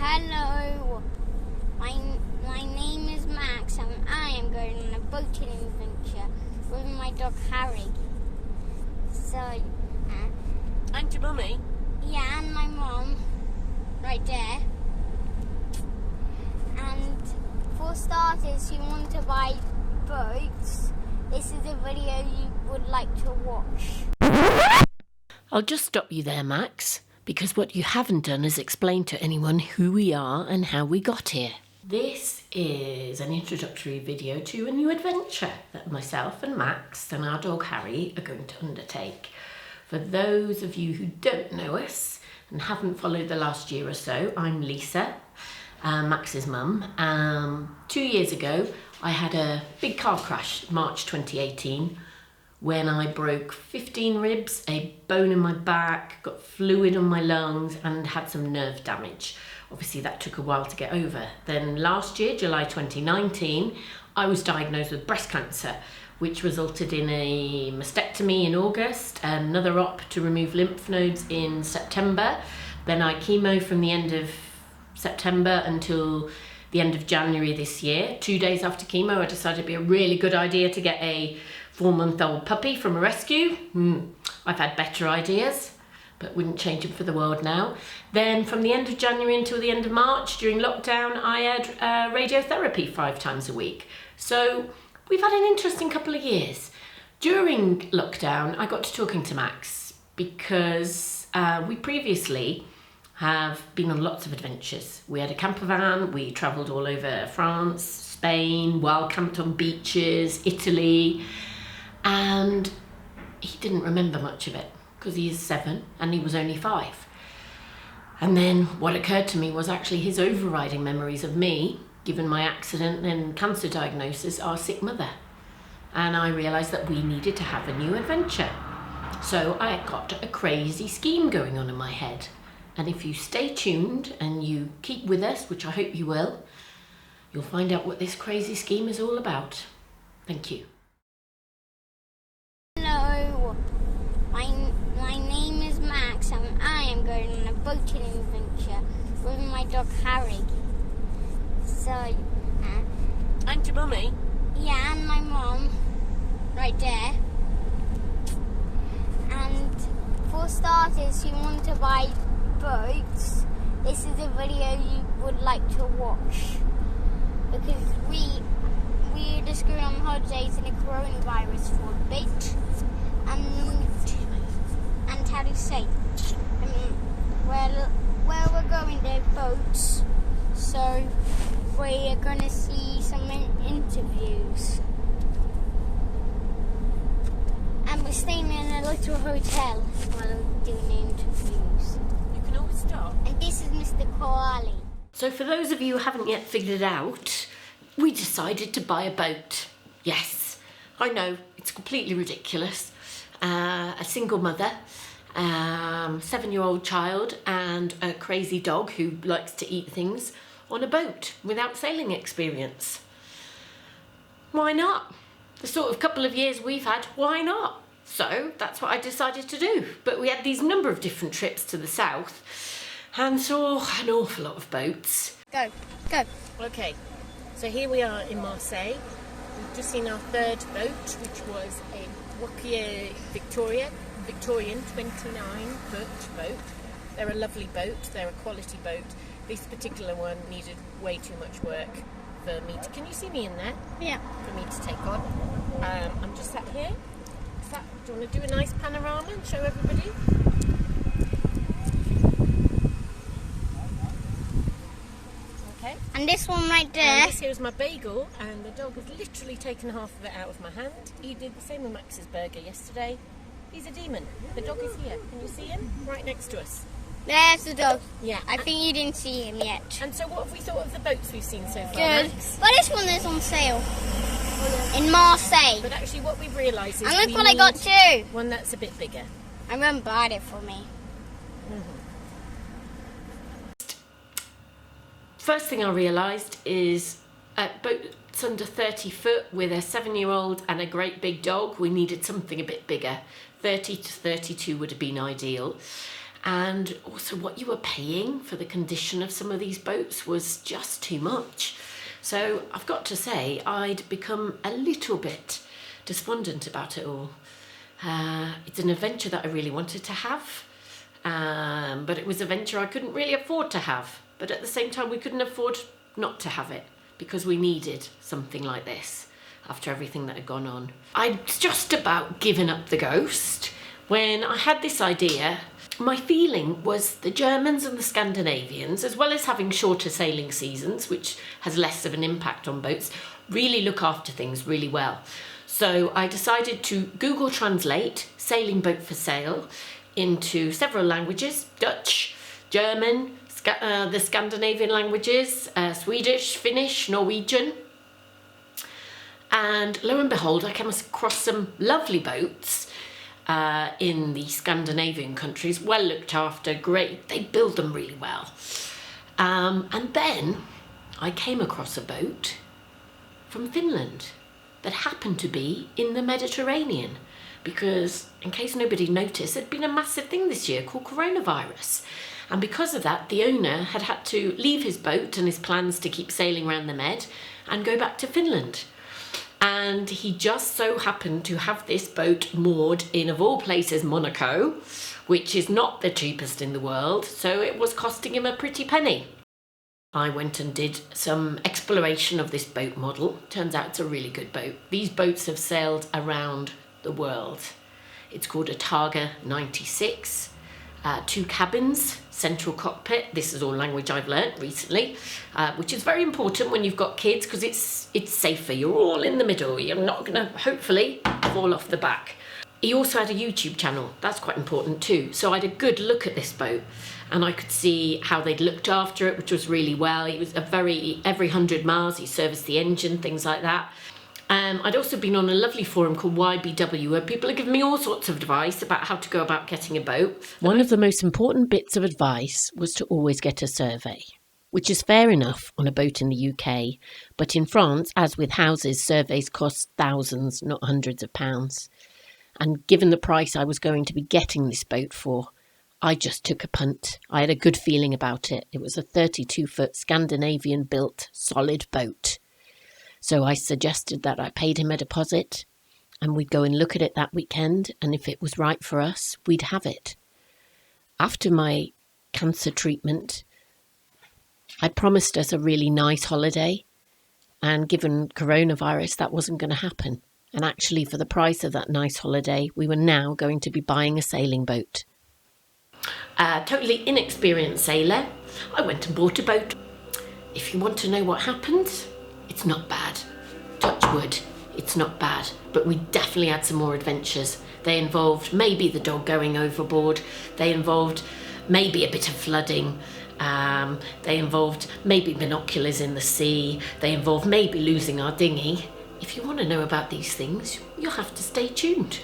Hello, my name is Max and I am going on a boating adventure with my dog Harry. So, And your mummy? yeah, and my mum, right there. And for starters, you want to buy boats. This is a video you would like to watch. I'll just stop you there, Max, because what you haven't done is explain to anyone who we are and how we got here. This is an introductory video to a new adventure that myself and Max and our dog Harry are going to undertake. For those of you who don't know us and haven't followed the last year or so, I'm Lisa, Max's mum. 2 years ago, I had a big car crash, March 2018, when I broke 15 ribs, a bone in my back, got fluid on my lungs and had some nerve damage. Obviously that took a while to get over. Then last year, July 2019, I was diagnosed with breast cancer, which resulted in a mastectomy in August, another op to remove lymph nodes in September. Then I chemo from the end of September until the end of January this year. 2 days after chemo, I decided it'd be a really good idea to get a 4-month-old puppy from a rescue. I've had better ideas, but wouldn't change them for the world now. Then from the end of January until the end of March, during lockdown, I had radiotherapy 5 times a week. So we've had an interesting couple of years. During lockdown, I got to talking to Max because we previously have been on lots of adventures. We had a camper van, we travelled all over France, Spain, wild camped on beaches, Italy, and he didn't remember much of it because he is 7 and he was only 5. And then what occurred to me was actually his overriding memories of me, given my accident and cancer diagnosis, our sick mother. And I realised that we needed to have a new adventure. So I got a crazy scheme going on in my head. And if you stay tuned and you keep with us, which I hope you will, you'll find out what this crazy scheme is all about. Thank you. Hello, my name is Max and I am going on a boating adventure with my dog Harry. So, And your mummy? yeah, and my mum, right there. And for starters, you want to buy boats. This is a video you would like to watch because we're just going on holidays in a coronavirus for a bit, and how do you say? Where we're going, there are boats, so we're gonna see some interviews, and we're staying in a little hotel while doing the interviews. You can always stop. And this is Mr. Koali. So for those of you who haven't yet figured it out, we decided to buy a boat. Yes, I know, it's completely ridiculous. A single mother, 7-year-old child and a crazy dog who likes to eat things on a boat without sailing experience. Why not? The sort of couple of years we've had, why not? So that's what I decided to do. But we had these number of different trips to the south and saw an awful lot of boats. Go. Okay, so here we are in Marseille. We've just seen our third boat, which was a Wakier Victorian 29-foot boat. They're a lovely boat, they're a quality boat. This particular one needed way too much work for me to... Can you see me in there? Yeah. For me to take on. I'm just sat here. Do you want to do a nice panorama and show everybody? Okay. And this one right And there. this here is my bagel, and the dog has literally taken half of it out of my hand. He did the same with Max's burger yesterday. He's a demon. The dog is here. Can you see him? Right next to us. There's the dog. Yeah. I think you didn't see him yet. And so what have we thought of the boats we've seen so far, Good. Max? But this one is on sale. In Marseille. But actually what we've realised is And look we what I got need too. one that's a bit bigger. I remember bought it for me. First thing I realised is at boats under 30 foot with a 7-year-old and a great big dog, we needed something a bit bigger. 30 to 32 would have been ideal. And also what you were paying for the condition of some of these boats was just too much. So I've got to say, I'd become a little bit despondent about it all. It's an adventure that I really wanted to have, but it was a venture I couldn't really afford to have. But at the same time, we couldn't afford not to have it because we needed something like this after everything that had gone on. I'd just about given up the ghost when I had this idea. My feeling was the Germans and the Scandinavians, as well as having shorter sailing seasons, which has less of an impact on boats, really look after things really well. So I decided to Google Translate sailing boat for sale into several languages: Dutch, German, the Scandinavian languages, Swedish, Finnish, Norwegian. And lo and behold, I came across some lovely boats in the Scandinavian countries, well looked after, great. They build them really well. And then I came across a boat from Finland that happened to be in the Mediterranean, because, in case nobody noticed, there'd been a massive thing this year called coronavirus. And because of that, the owner had to leave his boat and his plans to keep sailing around the Med and go back to Finland. And he just so happened to have this boat moored in, of all places, Monaco, which is not the cheapest in the world, so it was costing him a pretty penny. I went and did some exploration of this boat model. Turns out it's a really good boat. These boats have sailed around the world. It's called a Targa 96. 2 cabins, central cockpit. This is all language I've learnt recently, which is very important when you've got kids, because it's safer. You're all in the middle. You're not going to, hopefully, fall off the back. He also had a YouTube channel. That's quite important too. So I had a good look at this boat, and I could see how they'd looked after it, which was really well. It was every 100 miles, he serviced the engine, things like that. I'd also been on a lovely forum called YBW, where people are giving me all sorts of advice about how to go about getting a boat. One of the most important bits of advice was to always get a survey, which is fair enough on a boat in the UK, but in France, as with houses, surveys cost thousands, not hundreds of pounds. And given the price I was going to be getting this boat for, I just took a punt. I had a good feeling about it. It was a 32-foot Scandinavian-built solid boat. So I suggested that I paid him a deposit and we'd go and look at it that weekend, and if it was right for us, we'd have it. After my cancer treatment, I promised us a really nice holiday, and given coronavirus, that wasn't going to happen. And actually, for the price of that nice holiday, we were now going to be buying a sailing boat. Totally inexperienced sailor, I went and bought a boat. If you want to know what happened, it's not bad. Touch wood, it's not bad. But we definitely had some more adventures. They involved maybe the dog going overboard. They involved maybe a bit of flooding. They involved maybe binoculars in the sea. They involved maybe losing our dinghy. If you want to know about these things, you'll have to stay tuned.